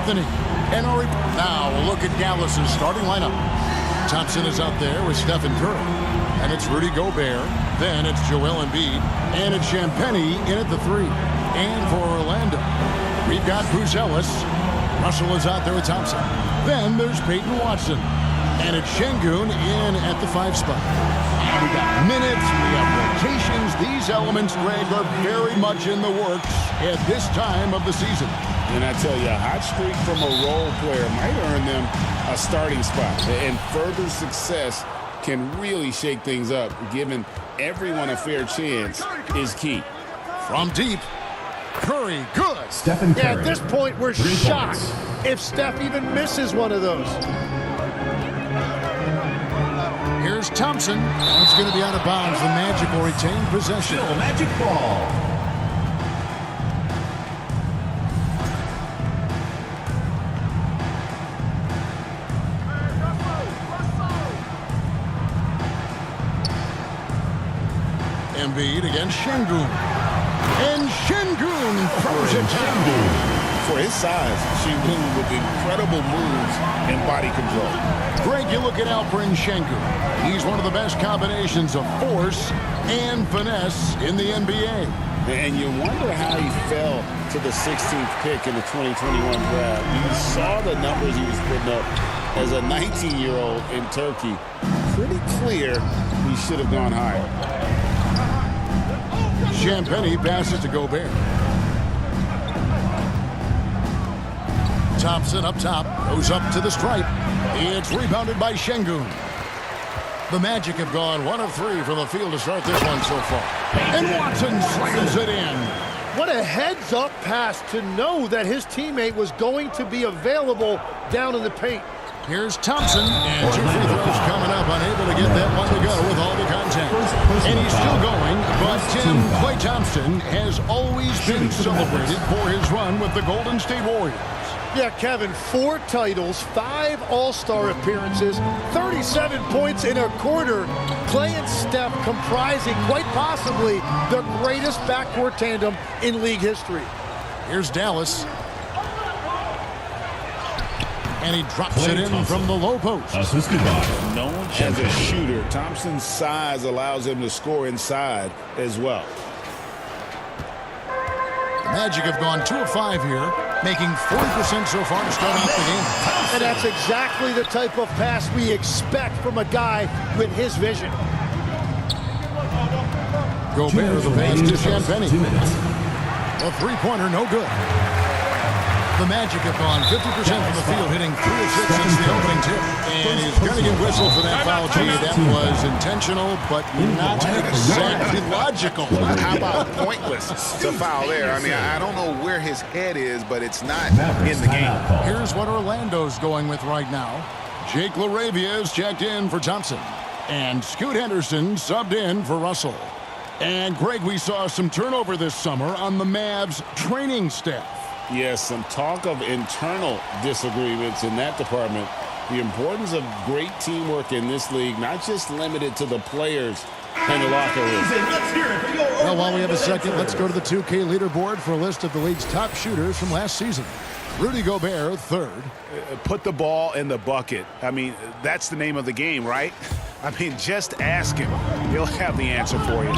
Anthony. And now a look at Dallas's starting lineup. Thompson is out there with Stephen Curry. And it's Rudy Gobert. Then it's Joel Embiid. And it's Champagnie in at the 3. And for Orlando, we've got Bruce Ellis. Russell is out there with Thompson. Then there's Peyton Watson. And it's Şengün in at the 5 spot. And we got minutes, we have rotations. These elements, Greg, are very much in the works at this time of the season. And I tell you, a hot streak from a role player might earn them a starting spot. And further success can really shake things up. Giving everyone a fair chance is key. From deep, Curry, good. Stephen Curry. Yeah, at this point, we're shocked if Steph even misses one of those. Here's Thompson. It's going to be out of bounds. The Magic will retain possession. Still Magic ball. Embiid against Şengün. And Şengün throws it down. For his size, Şengün with incredible moves and body control. Greg, you look at Alperen Şengün. He's one of the best combinations of force and finesse in the NBA. And you wonder how he fell to the 16th pick in the 2021 draft. You saw the numbers he was putting up as a 19-year-old in Turkey. Pretty clear he should have gone higher. Champagnie passes to Gobert. Thompson up top, goes up to the stripe. It's rebounded by Şengün. The Magic have gone 1 of 3 from the field to start this one so far. And Watson slams it in. What a heads-up pass to know that his teammate was going to be available down in the paint. Here's Thompson, and 2 free throws coming up, unable to get that one to go with all the contact. And he's still going, but Tim, Klay Thompson has always been celebrated for his run with the Golden State Warriors. Yeah, Kevin, 4 titles, 5 All-Star appearances, 37 points in a quarter. Klay and Steph comprising quite possibly the greatest backcourt tandem in league history. Here's Dallas. And he drops it in from the low post. Known as a shooter, Thompson's size allows him to score inside as well. The Magic have gone 2 of 5 here, making 40% so far to start off the game. And that's exactly the type of pass we expect from a guy with his vision. Gobert, the pass to Champagnie. A three-pointer, no good. The Magic have gone 50% from the field, hitting 3 of 6 since the opening tip. And he's going to get whistled for that foul, G. That was intentional, but not exactly logical. How about pointless to foul there? I mean, I don't know where his head is, but it's not in the game. Here's what Orlando's going with right now. Jake LaRavia is checked in for Thompson. And Scoot Henderson subbed in for Russell. And, Greg, we saw some turnover this summer on the Mavs training staff. Yes, some talk of internal disagreements in that department. The importance of great teamwork in this league, not just limited to the players in the locker room. Well, while we have a second, let's go to the 2K leaderboard for a list of the league's top shooters from last season. Rudy Gobert, 3rd. Put the ball in the bucket. I mean, that's the name of the game, right? I mean, just ask him. He'll have the answer for you.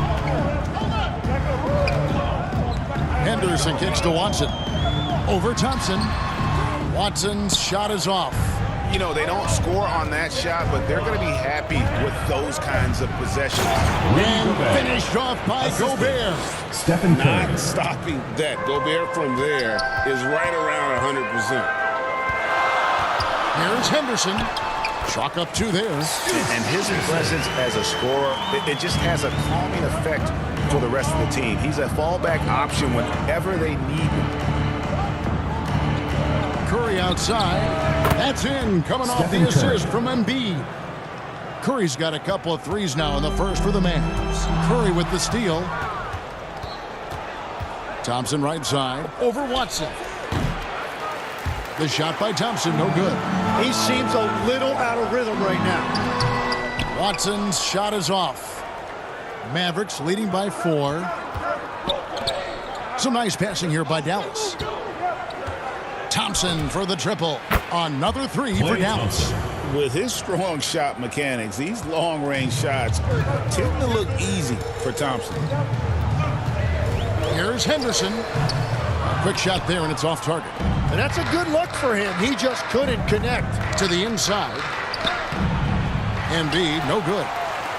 Henderson kicks to Watson. Over Thompson. Watson's shot is off. You know, they don't score on that shot, but they're going to be happy with those kinds of possessions. And finished off by Gobert. Stephen Curry. Not stopping that. Gobert from there is right around 100%. Here's Henderson. Chalk up 2 there. And his presence as a scorer, it just has a calming effect for the rest of the team. He's a fallback option whenever they need him. Curry outside. That's in. Coming off the assist from Embiid. Curry's got a couple of threes now in the first for the Mavs. Curry with the steal. Thompson right side. Over Watson. The shot by Thompson, no good. He seems a little out of rhythm right now. Watson's shot is off. Mavericks leading by 4. Some nice passing here by Dallas. Thompson for the triple. Another three for Dallas. With his strong shot mechanics, these long-range shots tend to look easy for Thompson. Here's Henderson. A quick shot there, and it's off target. And that's a good look for him. He just couldn't connect. To the inside. Embiid, no good.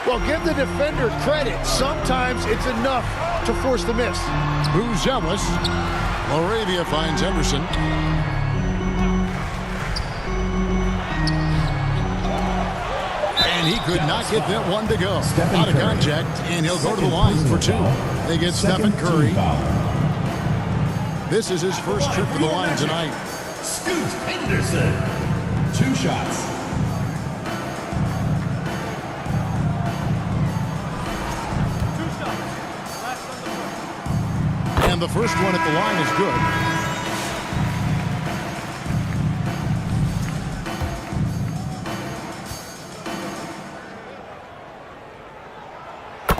Well, give the defender credit. Sometimes it's enough to force the miss. Buzelis. Laravia finds Emerson. And he could not get that one to go. Out of contact, and he'll go to the line for two. They get Stephen Curry. This is his first trip to the line tonight. Scoot Henderson. 2 shots. And the first one at the line is good.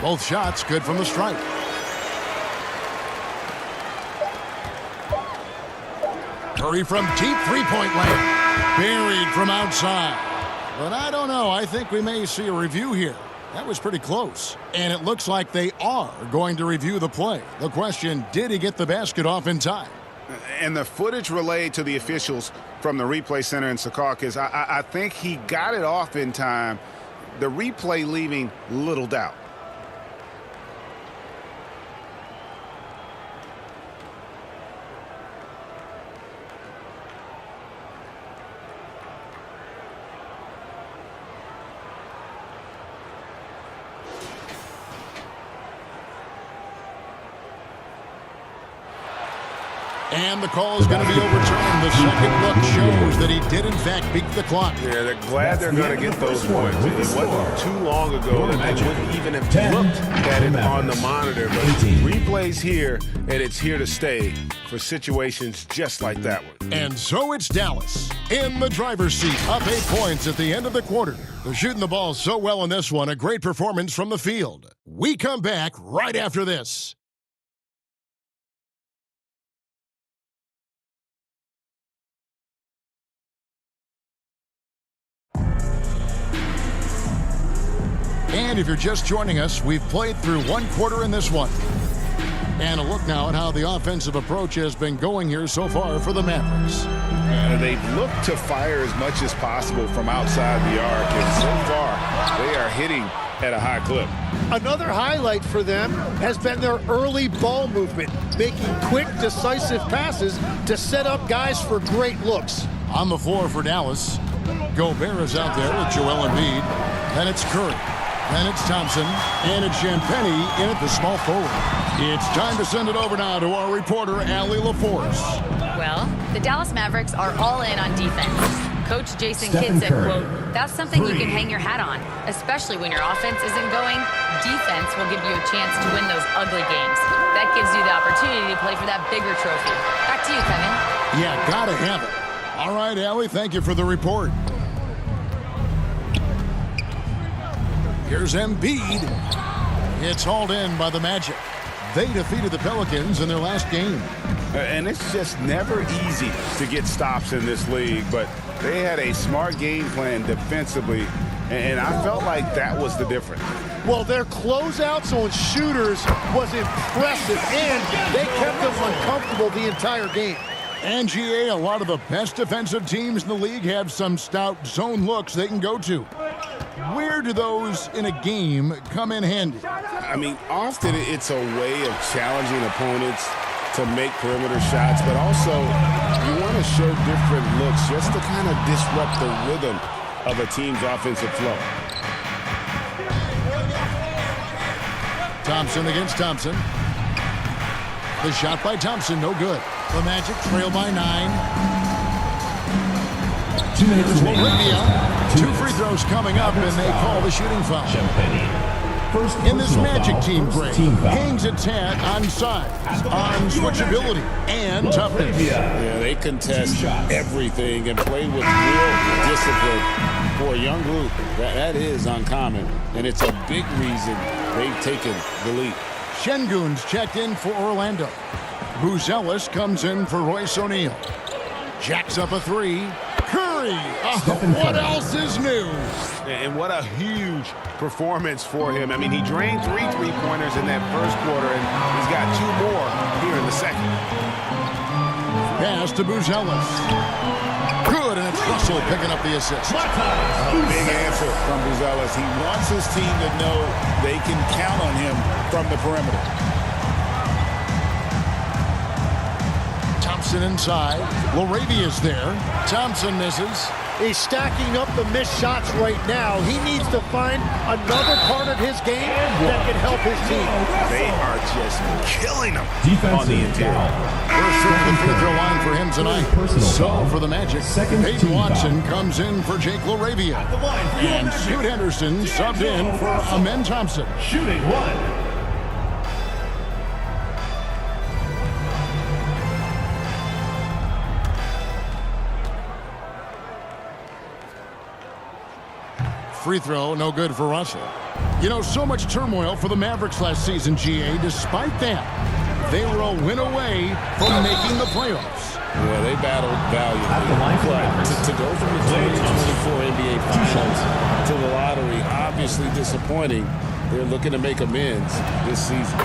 Both shots good from the stripe. Curry from deep three-point land. Buried from outside. But I don't know. I think we may see a review here. That was pretty close. And it looks like they are going to review the play. The question, did he get the basket off in time? And the footage relayed to the officials from the replay center in Secaucus, I think he got it off in time. The replay leaving little doubt. And the call is going to be overturned. The second look shows that he did, in fact, beat the clock. Yeah, they're glad they're going to get those points. It wasn't too long ago that they wouldn't even have looked at it on the monitor. But replay's here, and it's here to stay for situations just like that one. And so it's Dallas in the driver's seat, up 8 points at the end of the quarter. They're shooting the ball so well in this one. A great performance from the field. We come back right after this. And if you're just joining us, we've played through one quarter in this one. And a look now at how the offensive approach has been going here so far for the Mavericks. They've looked to fire as much as possible from outside the arc, and so far they are hitting at a high clip. Another highlight for them has been their early ball movement, making quick, decisive passes to set up guys for great looks. On the floor for Dallas, Gobert is out there with Joel Embiid. Then it's Curry. Then it's Thompson, and it's Champagnie in at the small forward. It's time to send it over now to our reporter, Allie LaForce. Well, the Dallas Mavericks are all in on defense. Coach Jason Kidd said, quote, "That's something you can hang your hat on, especially when your offense isn't going. Defense will give you a chance to win those ugly games. That gives you the opportunity to play for that bigger trophy." Back to you, Kevin. Yeah, gotta have it. All right, Allie, thank you for the report. Here's Embiid. It's hauled in by the Magic. They defeated the Pelicans in their last game. And it's just never easy to get stops in this league, but they had a smart game plan defensively, and I felt like that was the difference. Well, their closeouts on shooters was impressive, and they kept them uncomfortable the entire game. And GA, a lot of the best defensive teams in the league have some stout zone looks they can go to. Where do those in a game come in handy? I mean, often it's a way of challenging opponents to make perimeter shots, but also you want to show different looks just to kind of disrupt the rhythm of a team's offensive flow. Thompson against Thompson. The shot by Thompson, no good. The Magic trail by 9. 2 minutes remaining. Laravia. 2 free throws coming up, and they call the shooting foul. First In this personal Magic foul, team first break, team foul. hangs its hat on size, on switchability, and toughness. Yeah, they contest everything and play with real discipline. For a young group, that is uncommon, and it's a big reason they've taken the lead. Şengün's checked in for Orlando. Buzelis comes in for Royce O'Neal. Jacks up a three. Curry. What else is new? And what a huge performance for him. I mean, he drained 3 3-pointers in that first quarter, and he's got 2 more here in the second. Pass to Buzelis. Good, and it's Russell picking up the assist. Big answer from Buzelis. He wants his team to know they can count on him from the perimeter. Thompson inside. Laravia's there. Thompson misses. He's stacking up the missed shots right now. He needs to find another part of his game that can help his team. They are just killing him on the Defensive interior. foul. First trip to the free throw line for him tonight. Personal So foul. for the Magic, Second Peyton team Watson foul. comes in for Jake Laravia. And Scoot Henderson subbed in for Amen Thompson. Shooting 1. Free throw, no good for Russell. You know, so much turmoil for the Mavericks last season, GA. Despite that, they were a win away from making the playoffs. Well, they battled valiantly. At the line for But Mavericks. to go from the 2024 NBA Finals to the lottery, obviously disappointing. They're looking to make amends this season.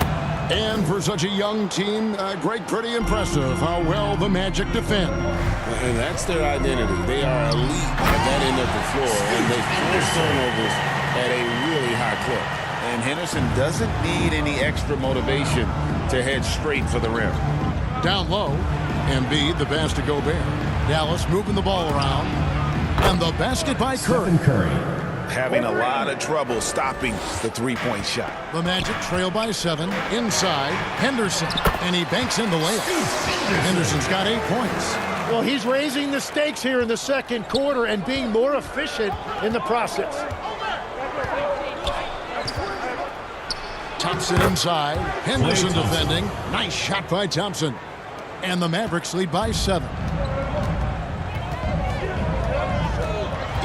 And for such a young team, Greg, pretty impressive how well the Magic defend. And that's their identity. They are elite at that end of the floor, and they force turnovers at a really high clip. And Henderson doesn't need any extra motivation to head straight for the rim. Down low, Embiid, the pass to Gobert. Dallas moving the ball around. And the basket by Curry. Stephen Curry. Having a lot of trouble stopping the 3-point shot. The Magic trail by 7. Inside, Henderson. And he banks in the layup. Henderson's got 8 points. Well, he's raising the stakes here in the second quarter and being more efficient in the process. Thompson inside. Henderson defending. Nice shot by Thompson. And the Mavericks lead by 7.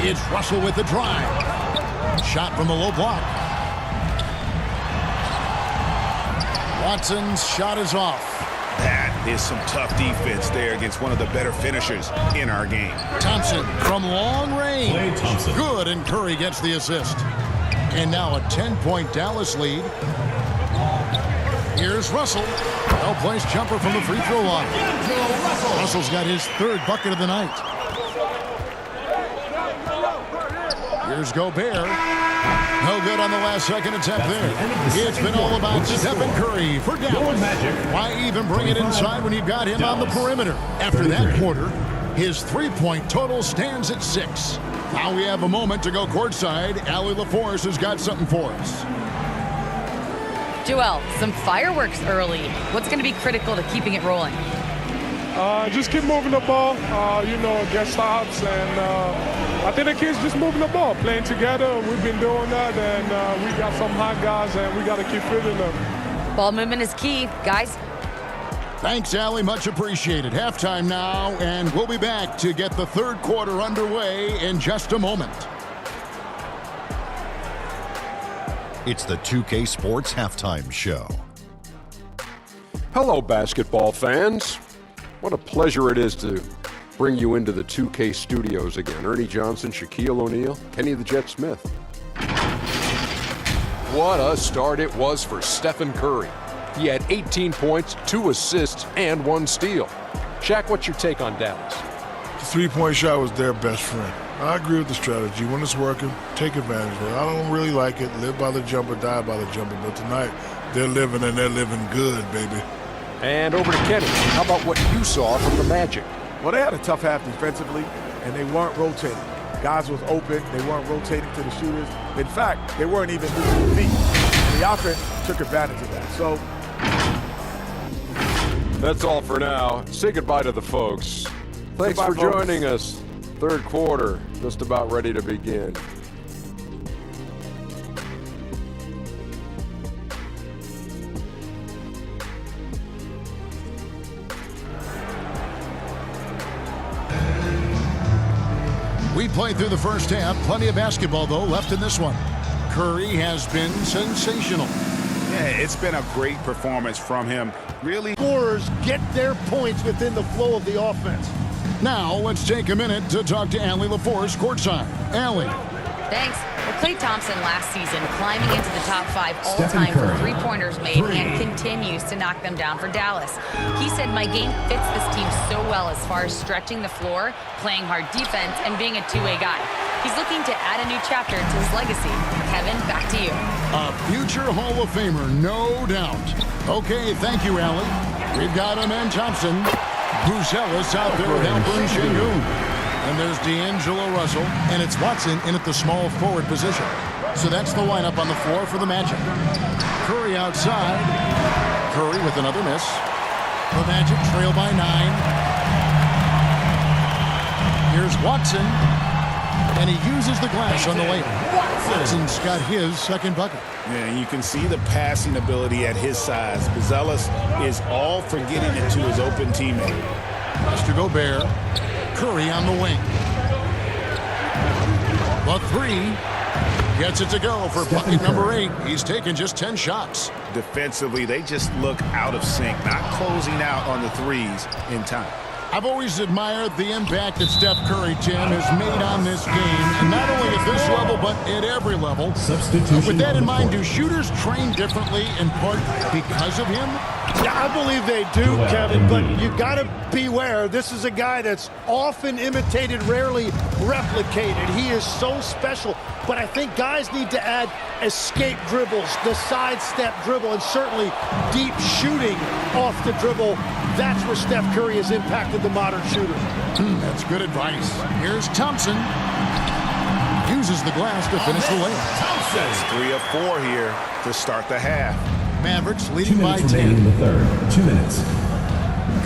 It's Russell with the drive. Shot from the low block. Watson's shot is off. That is some tough defense there against one of the better finishers in our game. Thompson from long range. Klay Thompson. Good, and Curry gets the assist. And now a 10-point Dallas lead. Here's Russell. Well-placed jumper from the free throw line. Russell's got his 3rd bucket of the night. Here's Gobert. No good on the last second attempt there. It's been all about Stephen Curry for Dallas. Why even bring it inside when you've got him on the perimeter? After that quarter, his 3-point total stands at 6. Now we have a moment to go courtside. Allie LaForce has got something for us. Joel, some fireworks early. What's going to be critical to keeping it rolling? Just keep moving the ball, get stops, and I think the kids just moving the ball, playing together. We've been doing that, and we got some hot guys, and we got to keep feeding them. Ball movement is key, guys. Thanks, Allie. Much appreciated. Halftime now, and we'll be back to get the 3rd quarter underway in just a moment. It's the 2K Sports Halftime Show. Hello, basketball fans. What a pleasure it is to bring you into the 2K studios again. Ernie Johnson, Shaquille O'Neal, Kenny the Jet Smith. What a start it was for Stephen Curry. He had 18 points, 2 assists, and 1 steal. Shaq, what's your take on Dallas? The 3-point shot was their best friend. I agree with the strategy. When it's working, take advantage of it. I don't really like it. Live by the jumper, die by the jumper. But tonight, they're living, and they're living good, baby. And over to Kenny. How about what you saw from the Magic? Well, they had a tough half defensively, and they weren't rotating. Guys was open. They weren't rotating to the shooters. In fact, they weren't even moving their feet. And the offense took advantage of that. So that's all for now. Say goodbye to the folks. Thanks Goodbye, for folks. joining us. 3rd quarter, just about ready to begin. We played through the first half. Plenty of basketball, though, left in this one. Curry has been sensational. Yeah, it's been a great performance from him. Really. Scorers get their points within the flow of the offense. Now, let's take a minute to talk to Allie LaForce courtside. Allie. Thanks. Well, Klay Thompson last season climbing into the top 5 all-time for three-pointers made and continues to knock them down for Dallas. He said, my game fits this team so well as far as stretching the floor, playing hard defense, and being a two-way guy. He's looking to add a new chapter to his legacy. Kevin, back to you. A future Hall of Famer, no doubt. Okay, thank you, Allie. We've got Amen Thompson. Bruce Ellis out there with Alperen Şengün. And there's D'Angelo Russell, and it's Watson in at the small forward position. So that's the lineup on the floor for the Magic. Curry outside. Curry with another miss. The Magic trail by 9. Here's Watson, and he uses the glass on the layup. Watson's got his second bucket. Yeah, you can see the passing ability at his size. Ellis is all for getting it to his open teammate. Mr. Gobert. Curry on the wing. The 3 gets it to go for bucket number 8. He's taken just 10 shots. Defensively, they just look out of sync, not closing out on the threes in time. I've always admired the impact that Steph Curry, Tim, has made on this game, and not only at this level, but at every level. With that in mind, do shooters train differently in part because of him? Yeah, I believe they do, Kevin, but you got to beware. This is a guy that's often imitated, rarely replicated. He is so special, but I think guys need to add escape dribbles, the sidestep dribble, and certainly deep shooting off the dribble. That's where Steph Curry has impacted the modern shooter. That's good advice. Here's Thompson. Uses the glass to finish the layup. That's 3 of 4 here to start the half. Mavericks leading by 10. In the third. 2 minutes.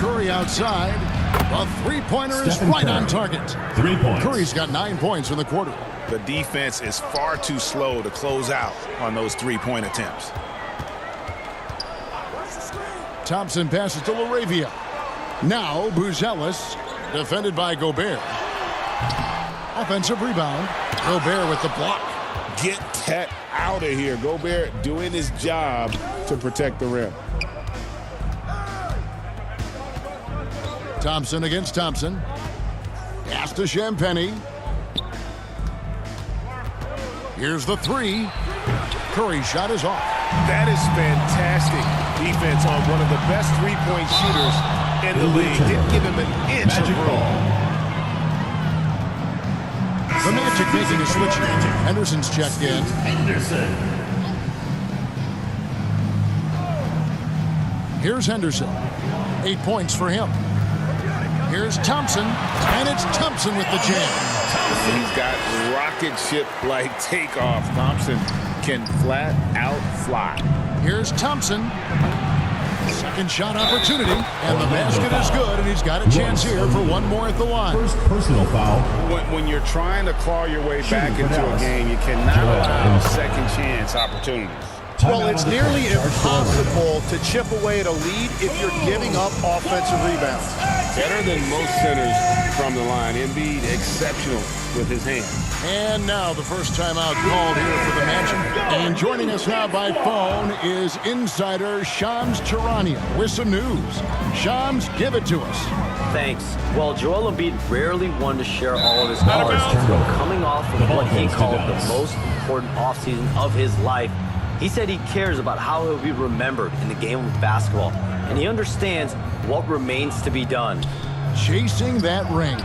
Curry outside. The three-pointer is right on target. 3 points. Curry's got 9 points in the quarter. The defense is far too slow to close out on those three-point attempts. Thompson passes to LaRavia. Now Ellis, defended by Gobert. Offensive rebound. Gobert with the block. Get that out of here. Gobert doing his job to protect the rim. Thompson against Thompson. Pass to Champagnie. Here's the 3. Curry's shot is off. That is fantastic defense on one of the best three-point shooters in the league. Didn't give him an inch of room. The Magic making a switch. Henderson's checked in. Here's Henderson. 8 points for him. Here's Thompson, and it's Thompson with the jam. He's got rocket ship-like takeoff. Thompson can flat out fly. Here's Thompson. Second shot opportunity, and the basket is good, and he's got a chance here for one more at the line. First personal foul. When you're trying to claw your way back into a game, you cannot allow second chance opportunities. Well, it's nearly impossible to chip away at a lead if you're giving up offensive rebounds. Better than most centers from the line. Embiid exceptional with his hands. And now the first timeout called here for the Magic. And joining us now by phone is insider Shams Charania with some news. Shams, give it to us. Thanks. Well, Joel Embiid rarely wanted to share all of his cards. Coming off of what he called the most important offseason of his life, he said he cares about how he'll be remembered in the game of basketball, and he understands what remains to be done. Chasing that ring.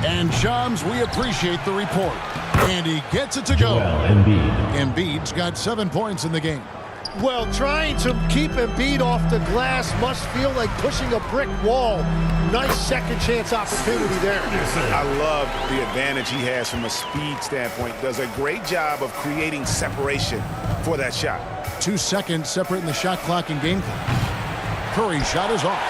And Shams, we appreciate the report. And he gets it to go. Embiid's got 7 points in the game. Well, trying to keep Embiid off the glass must feel like pushing a brick wall. Nice second chance opportunity there. I love the advantage he has from a speed standpoint. Does a great job of creating separation for that shot. 2 seconds separating the shot clock and game clock. Curry's shot is off.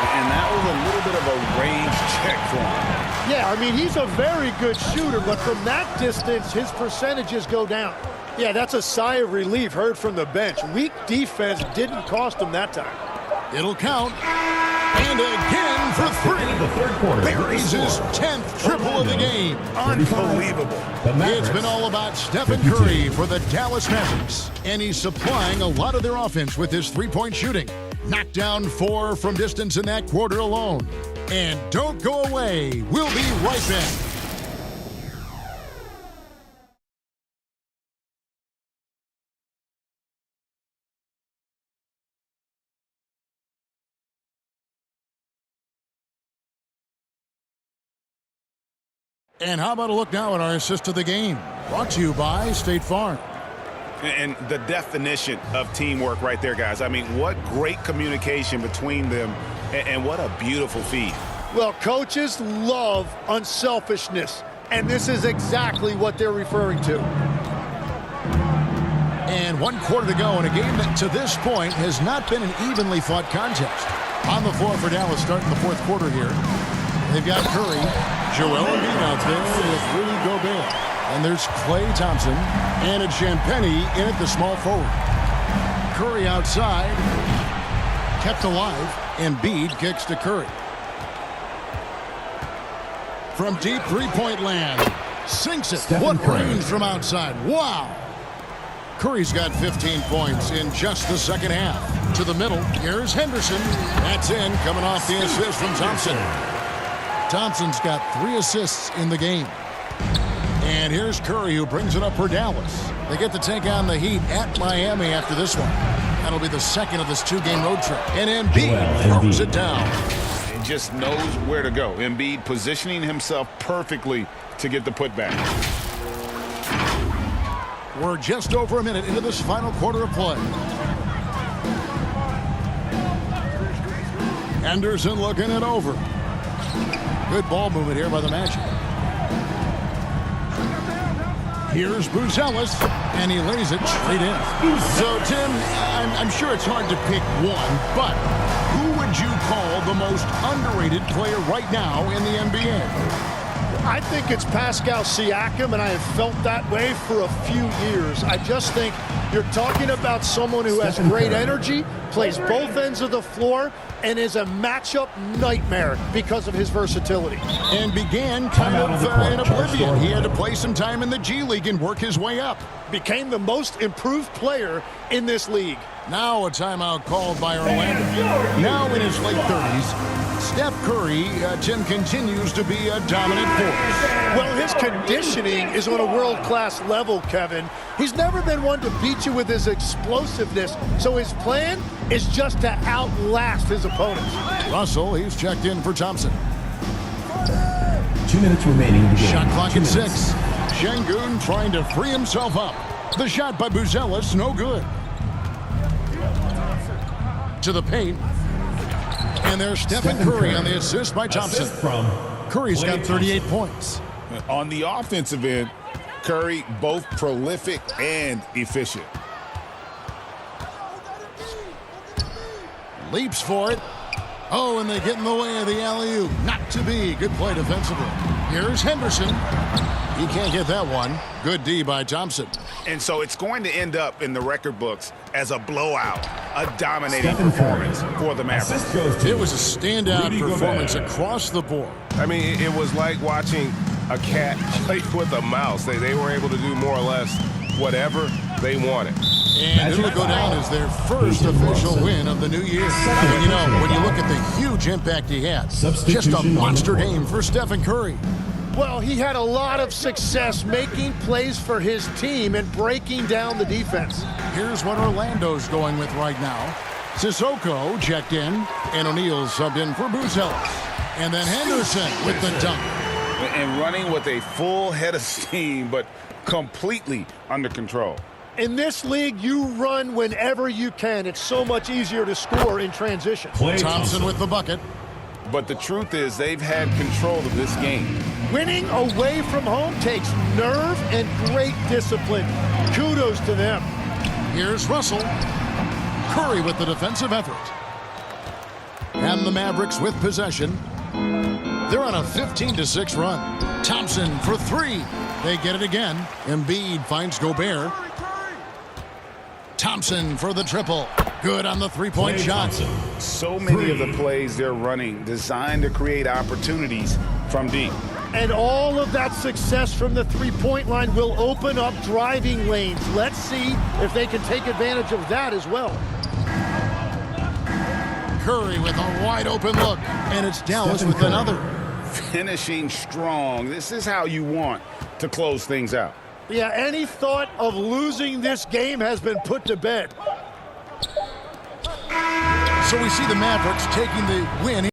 And that was a little bit of a range check for him. Yeah, I mean, he's a very good shooter, but from that distance, his percentages go down. Yeah, that's a sigh of relief heard from the bench. Weak defense didn't cost him that time. It'll count. And again for 3. Buries his 10th triple of the game. Unbelievable. It's been all about Stephen Curry for the Dallas Mavericks. And he's supplying a lot of their offense with his three-point shooting. knocked down 4 from distance in that quarter alone. And don't go away. We'll be right back. And how about a look now at our assist of the game? Brought to you by State Farm. And the definition of teamwork right there, guys. I mean, what great communication between them, and what a beautiful feed. Well, coaches love unselfishness, and this is exactly what they're referring to. And 1 quarter to go in a game that to this point has not been an evenly fought contest. On the floor for Dallas starting the 4th quarter here. They've got Curry, Joel Embiid out there with Rudy Gobert. And there's Klay Thompson and Champagnie in at the small forward. Curry outside, kept alive. Embiid kicks to Curry. From deep three-point land, sinks it. What range from outside. Wow. Curry's got 15 points in just the second half. To the middle, here's Henderson. That's in, coming off the assist from Thompson. Thompson's got 3 assists in the game. And here's Curry, who brings it up for Dallas. They get to take on the Heat at Miami after this one. That'll be the second of this 2-game road trip. And Embiid throws it down. And just knows where to go. Embiid positioning himself perfectly to get the putback. We're just over a minute into this final quarter of play. Henderson looking it over. Good ball movement here by the Magic. Here's Buzelis, and he lays it straight in. So, Tim, I'm sure it's hard to pick one, but who would you call the most underrated player right now in the NBA? I think it's Pascal Siakam, and I have felt that way for a few years. I just think you're talking about someone who has great energy, plays both ends of the floor, and is a matchup nightmare because of his versatility. And began kind of in oblivion. He had to play some time in the G League and work his way up. Became the most improved player in this league. Now a timeout called by Orlando. Now in his late 30s, Steph Curry, Tim, continues to be a dominant force. Well, his conditioning is on a world-class level, Kevin. He's never been one to beat you with his explosiveness, so his plan is just to outlast his opponents. Russell, he's checked in for Thompson. 2 minutes remaining in the game. Shot clock at 6. Şengün trying to free himself up. The shot by Buzelis, no good. To the paint. And there's Stephen Curry on the assist by Thompson. Curry's got 38 points. On the offensive end, Curry both prolific and efficient. Leaps for it. Oh, and they get in the way of the alley-oop. Not to be. Good play defensively. Here's Henderson. He can't get that one. Good D by Thompson. And so it's going to end up in the record books as a blowout, a dominating performance for the Mavericks. It was a standout performance across the board. I mean, it was like watching a cat play with a mouse. They were able to do more or less whatever they wanted. And it'll go down as their first official win of the new year. And you know, when you look at the huge impact he had, just a monster game for Stephen Curry. Well, he had a lot of success making plays for his team and breaking down the defense. Here's what Orlando's going with right now. Sissoko checked in, and O'Neal subbed in for Buzelis. And then Henderson with the dunk. And running with a full head of steam, but completely under control. In this league, you run whenever you can. It's so much easier to score in transition. Thompson with the bucket. But the truth is they've had control of this game. Winning away from home takes nerve and great discipline. Kudos to them. Here's Russell. Curry with the defensive effort. And the Mavericks with possession. They're on a 15-6 run. Thompson for 3. They get it again. Embiid finds Gobert. Thompson for the triple. Good on the three-point shot. So many of the plays they're running designed to create opportunities from deep. And all of that success from the three-point line will open up driving lanes. Let's see if they can take advantage of that as well. Curry with a wide open look. And it's Dallas with another. Finishing strong. This is how you want to close things out. Yeah, any thought of losing this game has been put to bed. So we see the Mavericks taking the win.